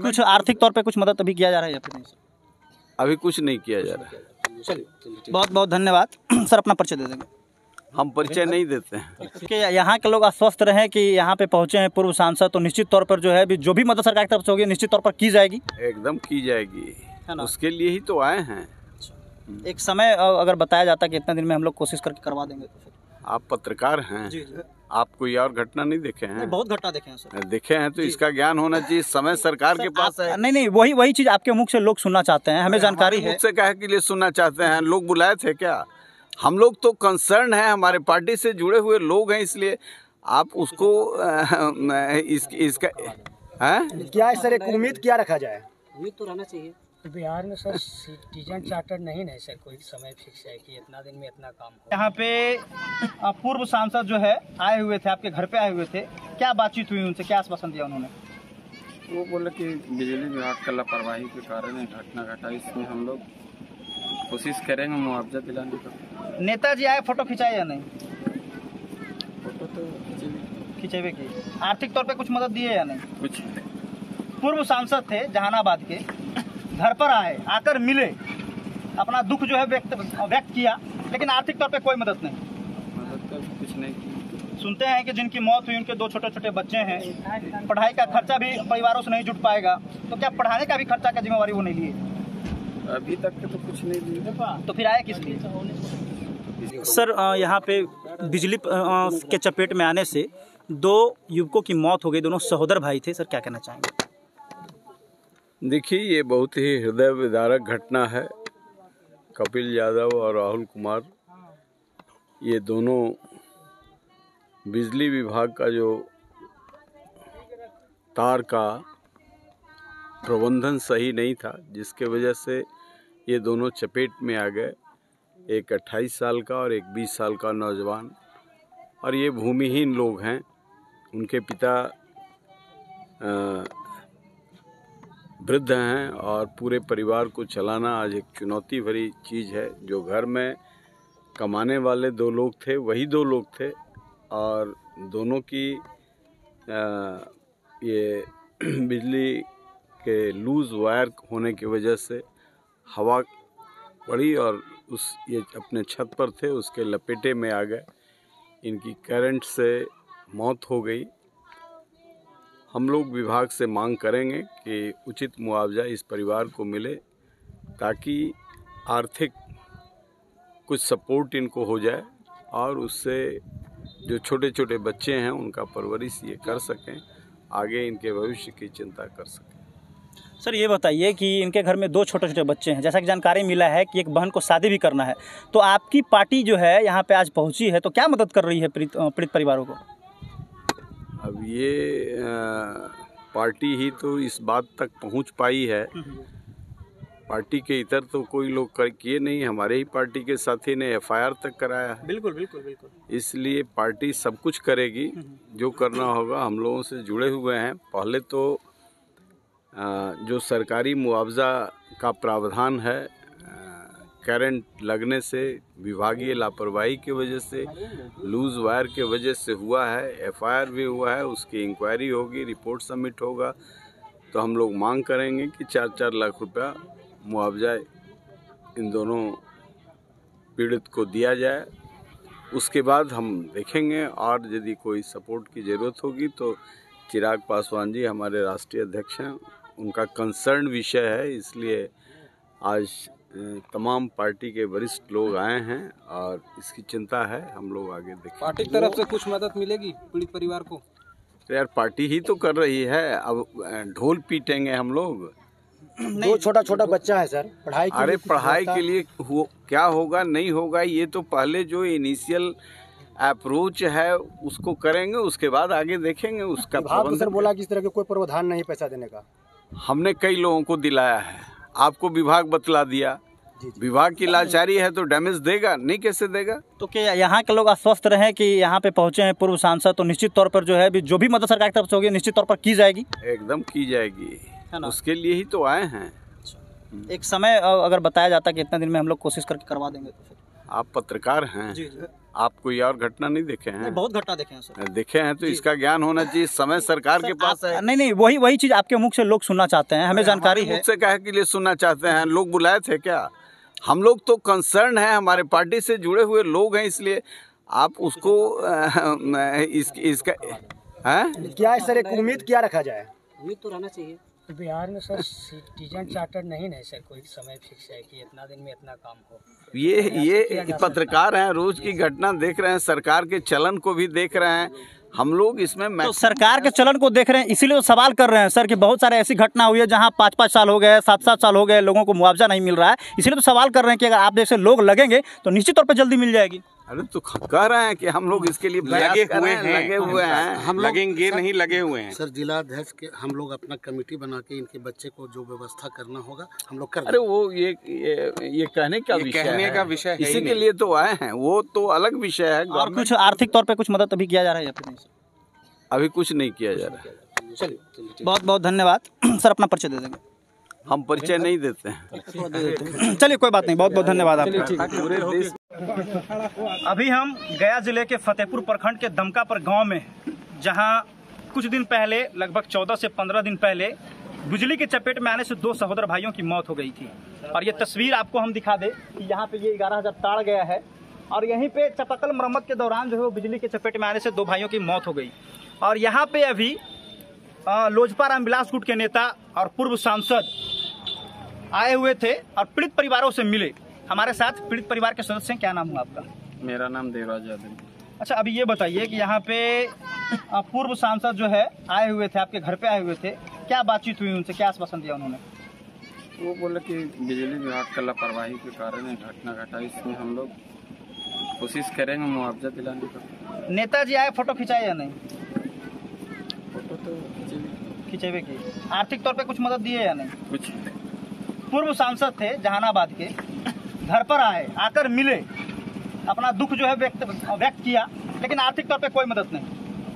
कुछ आर्थिक तौर पे कुछ मदद अभी किया जा रहा है या फिर नहीं? अभी कुछ नहीं किया जा रहा है। चलिए बहुत बहुत धन्यवाद। सर अपना परिचय दे देंगे। हम परिचय नहीं देते हैं कि यहाँ के लोग आश्वस्त रहें कि यहाँ पे पहुँचे हैं पूर्व सांसद, तो निश्चित तौर पर जो है भी जो भी मदद सरकार की तरफ से होगी निश्चित तौर पर की जाएगी। एकदम की जाएगी, है ना? उसके लिए ही तो आए हैं। एक समय अगर बताया जाता कि इतने दिन में हम लोग कोशिश करके करवा देंगे तो फिर? आप पत्रकार हैं, आप कोई और घटना नहीं देखे हैं? बहुत घटना देखे हैं सर। देखे हैं तो इसका ज्ञान होना चाहिए। समय सरकार के पास है। नहीं, वही चीज़ आपके मुख से लोग सुनना चाहते हैं, हमें जानकारी है। मुझसे कहे के लिए सुनना चाहते हैं? लोग बुलाए थे क्या? हम लोग तो कंसर्न है, हमारे पार्टी से जुड़े हुए लोग हैं, इसलिए आप उसको इसका है क्या सर एक उम्मीद क्या रखा जाए? उम्मीद तो रहना चाहिए। बिहार में सर सिटीजन चार्टर नहीं है सर, कोई समय फिक्स है कि इतना दिन में इतना काम हो। यहाँ पे पूर्व सांसद जो है आए हुए थे, आपके घर पे आए हुए थे, क्या बातचीत हुई उनसे, क्या आश्वासन दिया उन्होंने? वो बोले कि बिजली विभाग का लापरवाही के कारण ये घटना घटा, इसमें हम लोग कोशिश करेंगे मुआवजा दिलाने का। नेताजी आए, फोटो खिंचाए या नहीं? फोटो तो खिंचेबे की। आर्थिक तौर पे कुछ मदद दिए या नहीं? कुछ पूर्व सांसद थे जहानाबाद के, घर पर आए, आकर मिले, अपना दुख जो है व्यक्त किया, लेकिन आर्थिक तौर पे कोई मदद नहीं। मदद तो कुछ नहीं की। सुनते हैं कि जिनकी मौत हुई उनके 2 छोटे छोटे बच्चे हैं, पढ़ाई का खर्चा भी परिवारों से नहीं जुट पाएगा, तो क्या पढ़ाने का भी खर्चा का जिम्मेवारी वो नहीं लिए? अभी तक तो कुछ नहीं दिया। तो फिर आए किस लिए? सर यहाँ पे बिजली के चपेट में आने से 2 युवकों की मौत हो गई, दोनों सहोदर भाई थे। सर क्या कहना चाहेंगे? देखिए, ये बहुत ही हृदय विदारक घटना है। कपिल यादव और राहुल कुमार, ये दोनों बिजली विभाग का जो तार का प्रबंधन सही नहीं था, जिसके वजह से ये दोनों चपेट में आ गए। एक 28 साल का और एक 20 साल का नौजवान, और ये भूमिहीन लोग हैं। उनके पिता वृद्ध हैं और पूरे परिवार को चलाना आज एक चुनौती भरी चीज़ है। जो घर में कमाने वाले 2 लोग थे, वही 2 लोग थे, और दोनों की ये बिजली के लूज़ वायर होने की वजह से हवा पड़ी और ये अपने छत पर थे, उसके लपेटे में आ गए। इनकी करंट से मौत हो गई। हम लोग विभाग से मांग करेंगे कि उचित मुआवजा इस परिवार को मिले, ताकि आर्थिक कुछ सपोर्ट इनको हो जाए और उससे जो छोटे छोटे बच्चे हैं उनका परवरिश ये कर सकें, आगे इनके भविष्य की चिंता कर सकें। सर ये बताइए कि इनके घर में 2 छोटे छोटे बच्चे हैं, जैसा कि जानकारी मिला है कि एक बहन को शादी भी करना है, तो आपकी पार्टी जो है यहाँ पे आज पहुँची है, तो क्या मदद कर रही है पीड़ित परिवारों को? अब ये पार्टी ही तो इस बात तक पहुँच पाई है। पार्टी के इतर तो कोई लोग किए नहीं। हमारे ही पार्टी के साथी ने FIR तक कराया है। बिल्कुल बिल्कुल बिल्कुल। इसलिए पार्टी सब कुछ करेगी, जो करना होगा। हम लोगों से जुड़े हुए हैं। पहले तो जो सरकारी मुआवजा का प्रावधान है, करंट लगने से, विभागीय लापरवाही की वजह से, लूज़ वायर के वजह से हुआ है। FIR भी हुआ है, उसकी इंक्वायरी होगी, रिपोर्ट सबमिट होगा, तो हम लोग मांग करेंगे कि 4-4 लाख रुपया मुआवजा इन दोनों पीड़ित को दिया जाए। उसके बाद हम देखेंगे, और यदि कोई सपोर्ट की ज़रूरत होगी तो चिराग पासवान जी हमारे राष्ट्रीय अध्यक्ष हैं, उनका कंसर्न विषय है, इसलिए आज तमाम पार्टी के वरिष्ठ लोग आए हैं और इसकी चिंता है। हम लोग आगे देखें। पार्टी की तरफ से कुछ मदद मिलेगी पीड़ित परिवार को? तो यार पार्टी ही तो कर रही है, अब ढोल पीटेंगे हम लोग? 2 छोटा छोटा बच्चा है सर, पढ़ाई के अरे लिए पढ़ाई के लिए क्या होगा नहीं होगा, ये तो पहले जो इनिशियल अप्रोच है उसको करेंगे, उसके बाद आगे देखेंगे उसका प्रबंधन। सर बोला कि इस तरह के कोई प्रावधान नहीं पैसा देने का। हमने कई लोगों को दिलाया है, आपको विभाग बतला दिया। विभाग की लाचारी है तो डैमेज देगा नहीं, कैसे देगा? तो क्या यहाँ के लोग आश्वस्त रहें कि यहाँ पे पहुँचे हैं पूर्व सांसद, तो निश्चित तौर पर जो है जो भी मदद सरकार की तरफ से होगी निश्चित तौर पर की जाएगी? एकदम की जाएगी, उसके लिए ही तो आए हैं। एक समय अगर बताया जाता कि इतने दिन में हम लोग कोशिश करके करवा देंगे तो फिर? आप पत्रकार हैं, आप कोई और घटना नहीं देखे हैं? बहुत घटना देखे हैं सर। देखे हैं तो इसका ज्ञान होना चाहिए। समय सरकार के पास है। नहीं, वही चीज आपके मुख से लोग सुनना चाहते हैं, हमें जानकारी है। मुझसे कहे के लिए सुनना चाहते हैं? लोग बुलाए थे क्या? हम लोग तो कंसर्न है, हमारे पार्टी से जुड़े हुए लोग हैं, इसलिए आप उसको इसका क्या सर एक उम्मीद क्या रखा जाए? उम्मीद तो रहना चाहिए। बिहार में सर सिटीजन चार्टर नहीं है सर, कोई समय फिक्स है कि इतना दिन में इतना काम हो। ये पत्रकार हैं, रोज की घटना देख रहे हैं, सरकार के चलन को भी देख रहे हैं। हम लोग इसमें तो सरकार के चलन को देख रहे हैं, इसीलिए तो सवाल कर रहे हैं सर कि बहुत सारे ऐसी घटना हुई है जहां 5-5 साल हो गए, 7-7 साल हो गए, लोगों को मुआवजा नहीं मिल रहा है। इसीलिए तो सवाल कर रहे हैं कि अगर आप जैसे लोग लगेंगे तो निश्चित तौर पर जल्दी मिल जाएगी। अरे तो कह रहे हैं कि हम लोग इसके लिए लगे हुए हैं। हम लगेंगे नहीं, लगे हुए हैं सर। जिला अध्यक्ष के हम लोग अपना कमेटी बना के इनके बच्चे को जो व्यवस्था करना होगा हम लोग कर। अरे वो ये कहने का विषय है, इसी के लिए तो आए हैं, वो तो अलग विषय है। और कुछ आर्थिक तौर पर कुछ मदद अभी किया जा रहा है या फिर नहीं? अभी कुछ नहीं किया जा रहा है। चलिए, बहुत बहुत धन्यवाद सर। अपना परिचय दे देंगे। हम परिचय नहीं देते हैं। चलिए, कोई बात नहीं, बहुत बहुत धन्यवाद आपका। अभी हम गया जिले के फतेहपुर प्रखंड के दमकापुर गांव में, जहां कुछ दिन पहले, लगभग 14 से 15 दिन पहले, बिजली के चपेट में आने से 2 सहोदर भाइयों की मौत हो गई थी। और ये तस्वीर आपको हम दिखा दे कि यहाँ पे ये 11,000 ताड़ गया है और यहीं पे चापाकल मरम्मत के दौरान जो है वो बिजली के चपेट में आने से 2 भाइयों की मौत हो गई। और यहाँ पे अभी लोजपा रामविलास गुट के नेता और पूर्व सांसद आए हुए थे और पीड़ित परिवारों से मिले। हमारे साथ पीड़ित परिवार के सदस्य हैं। क्या नाम हुआ आपका? मेरा नाम देवराज यादव। अच्छा, अभी ये बताइए कि यहाँ पे पूर्व सांसद जो है आए हुए थे, आपके घर पे आए हुए थे, क्या बातचीत हुई उनसे, क्या आश्वासन दिया उन्होंने? वो बोले कि बिजली विभाग का लापरवाही के कारण ये घटना घटा, इसमें हम लोग कोशिश करेंगे मुआवजा दिलाने का। नेताजी आए, फोटो खिंचाए या नहीं? फोटो तो खिंचेबे की। आर्थिक तौर पे कुछ मदद दिए या नहीं? कुछ। पूर्व सांसद थे जहानाबाद के, घर पर आए, आकर मिले, अपना दुख जो है व्यक्त किया, लेकिन आर्थिक तौर पे कोई मदद नहीं।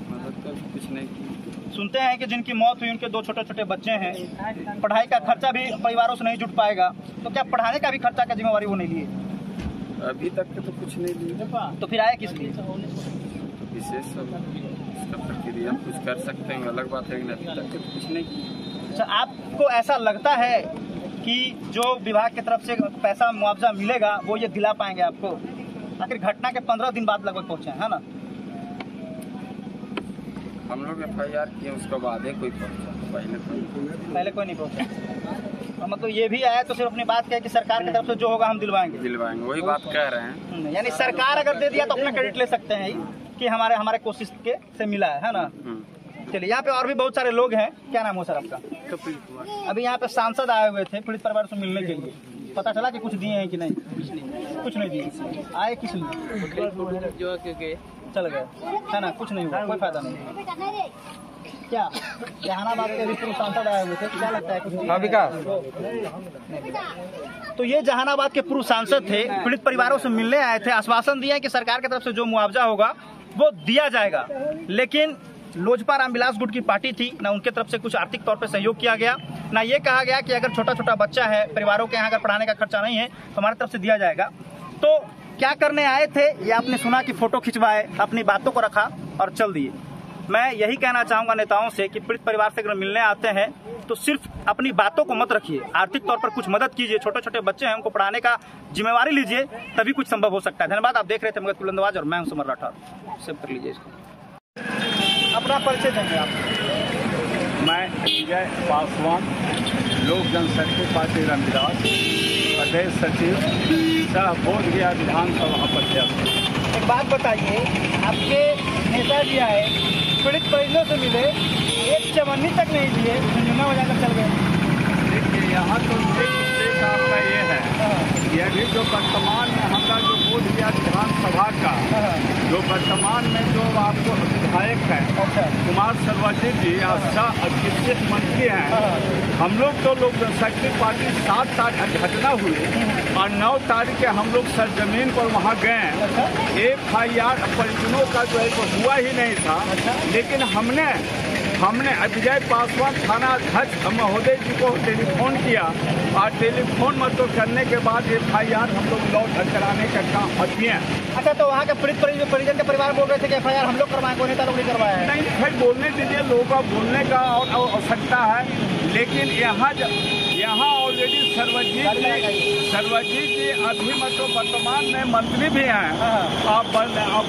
मदद का कुछ नहीं की। सुनते हैं कि जिनकी मौत हुई उनके 2 छोटे-छोटे बच्चे हैं, पढ़ाई का खर्चा भी परिवारों से नहीं जुट पाएगा, तो क्या पढ़ाने का भी खर्चा का जिम्मेवारी वो नहीं लिए? अभी तक के तो कुछ नहीं लिए। तो फिर आए किस लिए? विशेष सब इसका प्रक्रिया कुछ कर सकते हैं, अलग बात है, अभी तक के तो कुछ नहीं किया। अच्छा, आपको ऐसा लगता है कि जो विभाग की तरफ से पैसा मुआवजा मिलेगा वो ये दिला पाएंगे आपको? आखिर घटना के 15 दिन बाद लगभग पहुंचे हैं, है ना? हम लोग FIR किए, उसके बाद कोई पहुंचा, पहले कोई नहीं पहुंचा। मतलब ये भी आया तो सिर्फ अपनी बात कहे कि सरकार की तरफ से जो होगा हम दिलवाएंगे, वही बात कह रहे हैं। यानी सरकार अगर दे दिया तो अपना क्रेडिट ले सकते हैं कि हमारे कोशिश के से मिला है ना? चलिए, यहाँ पे और भी बहुत सारे लोग हैं। क्या नाम हो सर आपका? कपिल कुमार। अभी यहाँ पे सांसद आए हुए थे पीड़ित परिवार से मिलने के लिए, पता चला कि कुछ दिए हैं कि नहीं? कुछ नहीं दिए। आए किस लिए? जो चल गए, है ना? कुछ नहीं हुआ, कोई फायदा नहीं। क्या जहानाबाद के पूर्व सांसद आए हुए थे, क्या लगता है कुछ? तो ये जहानाबाद के पूर्व सांसद थे, पीड़ित परिवारों से मिलने आए थे, आश्वासन दिया कि सरकार की तरफ से जो मुआवजा होगा वो दिया जाएगा। लेकिन लोजपा रामविलास गुट की पार्टी थी, ना उनके तरफ से कुछ आर्थिक तौर पे सहयोग किया गया, ना ये कहा गया कि अगर छोटा छोटा बच्चा है, परिवारों के यहाँ अगर पढ़ाने का खर्चा नहीं है तो हमारी तरफ से दिया जाएगा। तो क्या करने आए थे ये आपने सुना कि फोटो खिंचवाए, अपनी बातों को रखा और चल दिए। मैं यही कहना चाहूँगा नेताओं से कि पीड़ित परिवार से अगर मिलने आते हैं तो सिर्फ अपनी बातों को मत रखिए, आर्थिक तौर पर कुछ मदद कीजिए। छोटे छोटे बच्चे हैं, उनको पढ़ाने का जिम्मेवारी लीजिए, तभी कुछ संभव हो सकता है। धन्यवाद। आप देख रहे थे मगध बुलंदवाज और मैं हूं समर राठौर। सेव कर लीजिए इसको। अपना परिचय देंगे आप? मैं विजय पासवान, लोक जनशक्ति पार्टी रामविलास, प्रदेश सचिव, सह बोधगया विधानसभा अध्यक्ष। एक बात बताइए, आपके नेताजी आए, पीड़ित परिजनों से मिले, एक चवन्नी तक नहीं दिए, झुंझुना हो जाकर चल गए। देखिए, यहाँ तो उद्देश्य आपका ये है कि अभी जो वर्तमान में हमारा जो बोधगया विधानसभा का जो वर्तमान में जो आपको विधायक है कुमार सरवती जी, शिक्षित मंत्री हैं, हम लोग तो लोक जनशक्ति पार्टी 7 तारीख घटना हुई और 9 तारीख के हम लोग सरजमीन पर वहाँ गए। FIR परिजनों का जो है तो हुआ ही नहीं था, लेकिन हमने हमने विजय पासवान थाना अध्यक्ष महोदय जी को टेलीफोन किया और टेलीफोन मतलब करने के बाद FIR हम लोग लॉन्च कराने का काम किए। अच्छा, तो वहाँ के पीड़ित परिजन के परिवार बोल रहे थे कि FIR हम लोग करवाएं, कोई नेता लोग नहीं करवाया है। नहीं, फिर बोलने दीजिए, लोगों का बोलने का और आवश्यकता है। लेकिन यहाँ ऑलरेडी सर्वजीत जी अभी मतलब वर्तमान में मंत्री भी हैं और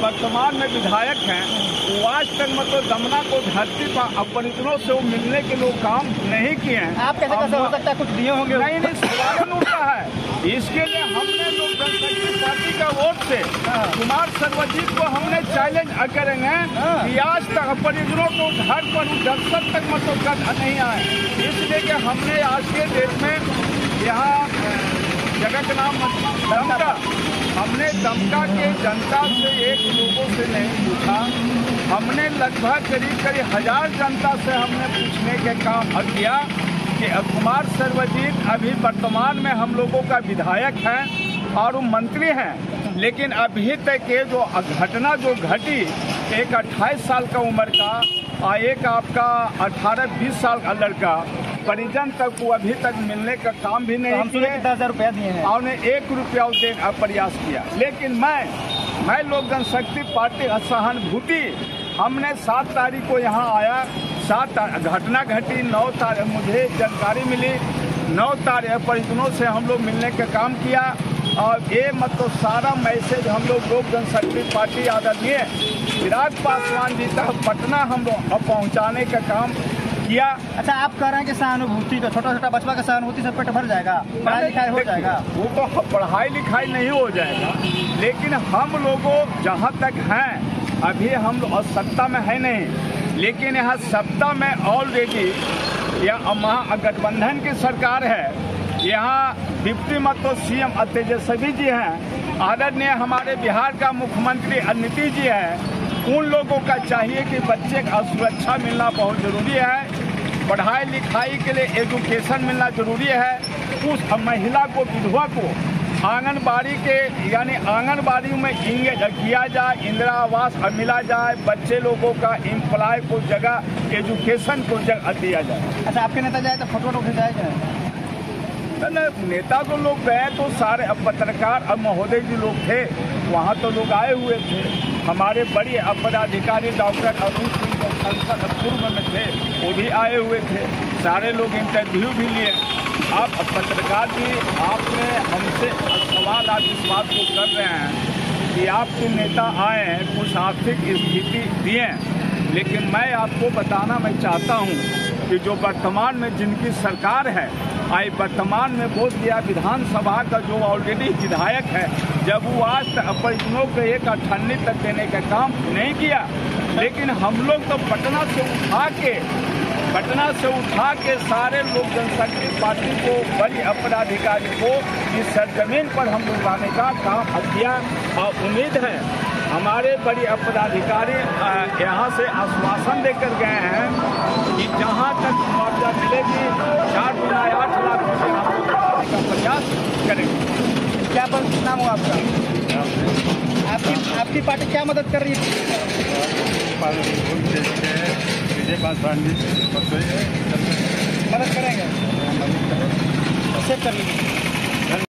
वर्तमान में विधायक हैं। वो आज तक मतलब दमना को धरती पर अपरिजनों से वो मिलने के लोग काम नहीं किए हैं। आप कैसे हो सकता है कुछ दिए होंगे? नहीं, सवाल उठता है। इसके लिए हमने लोग जनशक्ति पार्टी का वोट से कुमार सर्वजीत को हमने चैलेंज करेंगे कि आज तक अपरिजनों को घर पर दर्शक तक मतलब कर नहीं आए। इसलिए कि हमने आज के डेट में यहाँ जगह का नाम दमका, हमने दमका के जनता से एक लोगों से नहीं पूछा, हमने लगभग करीब 1000 जनता से हमने पूछने के काम किया कि कुमार सर्वजीत अभी वर्तमान में हम लोगों का विधायक हैं और वो मंत्री हैं, लेकिन अभी तक ये जो घटना जो घटी, एक 28 साल का उम्र का और एक आपका 18-20 साल का लड़का, परिजन तक को अभी तक मिलने का काम भी नहीं किया। 10,000 रुपया दिए हैं और उन्हें 1 रुपया देने का प्रयास किया। लेकिन मैं लोक जनशक्ति पार्टी सहानुभूति, हमने 7 तारीख को यहाँ आया, 7 घटना घटी, 9 तारीख मुझे जानकारी मिली, 9 तारीख परिजनों से हम लोग मिलने का काम किया और ये मतलब सारा मैसेज हम लोग लोक जनशक्ति पार्टी आदरणीय चिराग पासवान जी तक पटना हम लोग पहुँचाने का काम किया। अच्छा, आप कह रहे हैं कि सहानुभूति का छोटा बचवा का सहानुभूति से पेट भर जाएगा, पढ़ाई लिखाई हो जाएगा? वो तो पढ़ाई लिखाई नहीं हो जाएगा, लेकिन हम लोगों जहाँ तक हैं अभी हम लोग सत्ता में है नहीं, लेकिन यहाँ सत्ता में ऑलरेडी यहाँ महागठबंधन की सरकार है। यहाँ डिप्टी मतलब CM तेजस्वी जी हैं, आदरणीय हमारे बिहार का मुख्यमंत्री नीतीश जी हैं। उन लोगों का चाहिए कि बच्चे का सुरक्षा मिलना बहुत ज़रूरी है, पढ़ाई लिखाई के लिए एजुकेशन मिलना ज़रूरी है। उस महिला को, विधवा को आंगनबाड़ी के यानी आंगनबाड़ी में इंगेज किया जाए, इंदिरा आवास मिला जाए, बच्चे लोगों का एम्प्लॉय को जगह, एजुकेशन को जगह दिया जाए। अच्छा, आपके नेता जाए तो फोटो खिंचाएगा? नेता तो लोग गए तो सारे पत्रकार अब महोदय जी लोग थे, वहाँ तो लोग आए हुए थे। हमारे बड़े पदाधिकारी डॉक्टर अरुण सिंह संसद पूर्व में थे, वो भी आए हुए थे, सारे लोग इंटरव्यू भी लिए। आप पत्रकार भी, आपने हमसे सवाल आप इस बात को कर रहे हैं कि आपके नेता आए हैं, कुछ आर्थिक स्थिति दिए, लेकिन मैं आपको बताना मैं चाहता हूं कि जो वर्तमान में जिनकी सरकार है, आई वर्तमान में बोध गया विधानसभा का जो ऑलरेडी विधायक है, जब वो आज तक परिजनों को 1/98 तक देने का काम नहीं किया, लेकिन हम लोग तो पटना से उठा के सारे लोग जनशक्ति पार्टी को, बड़ी अपराधिकारी को इस सरजमीन पर हम लोग लाने का काम किया। और उम्मीद है हमारे बड़ी अपराधिकारी यहाँ से आश्वासन देकर गए हैं कि जहाँ तक मुआवजा मिलेगी 4 गुना 8 लाख रुपये हम लोग देने का प्रयास करेंगे। क्या नाम हुआ आपका? आपकी पार्टी क्या मदद कर रही है? मदद करेंगे, कर लीजिए।